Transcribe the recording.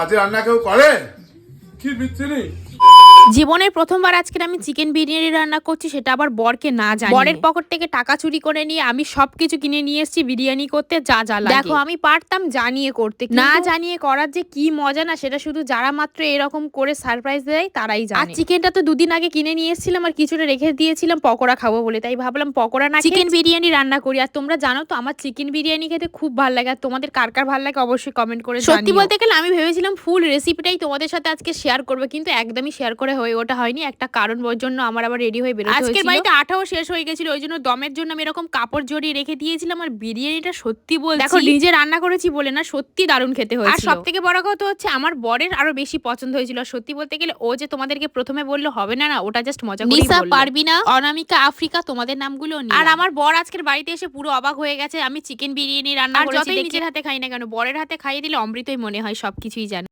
আজ রান্না কেউ করে কি বিচ্ছিরি। জীবনের প্রথমবার আজকে আমি চিকেন বিরিয়ানি রান্না করছি, সেটা আবার বরকে না জানিয়ে। বরের পকেট থেকে টাকা চুরি করে নিয়ে আমি সবকিছু কিনে নিয়ে এসেছি বিরিয়ানি করতে যা যা লাগে। দেখো আমি পারতাম জানিয়ে করতে, না জানিয়ে করার যে কি মজা না, সেটা শুধু যারা মাত্র এরকম করে সারপ্রাইজ দেয় তারাই জানে। আর চিকেনটা তো দুদিন আগে কিনে নিয়ে এসেছিলাম আর কিছুটা রেখে দিয়েছিলাম পকোড়া খাবো বলে, তাই ভাবলাম পকোড়া না চিকেন বিরিয়ানি রান্না করি। আর তোমরা জানো তো আমার চিকেন বিরিয়ানি খেতে খুব ভালো লাগে, আর তোমাদের কার কার ভালো লাগে অবশ্যই কমেন্ট করে জানিও। সত্যি বলতে গেলে আমি ভেবেছিলাম ফুল রেসিপিটাই তোমাদের সাথে আজকে শেয়ার করবো, কিন্তু একদমই শেয়ার করে হয়ে ওটা হয়নি। একটা কারণ জন্য আমার আবার রেডি হয়ে বেরোতে হয়েছিল। আজকের বাড়িতে আঠাও শেষ হয়ে গেছিল, ওই জন্য দমের জন্য আমি এরকম কাপড় জড়িয়ে রেখে দিয়েছিলাম। আর বিরিয়ানিটা সত্যি বলছি, দেখো নিজে রান্না করেছি বলে না, সত্যি দারুণ খেতে হয়েছিল। আর সবথেকে বড় কথা হচ্ছে আমার বরের আরো বেশি পছন্দ হয়েছিল। সত্যি বলতে গেলে ও যে তোমাদেরকে প্রথমে বললো হবে না, ওটা জাস্ট মজা করেই বললো। নিসা, পারবিনা, অনামিকা, আফ্রিকা তোমাদের নামগুলো নিয়ে। আর আমার বর আজকের বাড়িতে এসে পুরো অবাক হয়ে গেছে। আমি চিকেন বিরিয়ানি রান্না করেছি, যতই নিজের হাতে খাই না কেন বরের হাতে খাইয়ে দিলে অমৃতই মনে হয়, সবকিছুই জানে।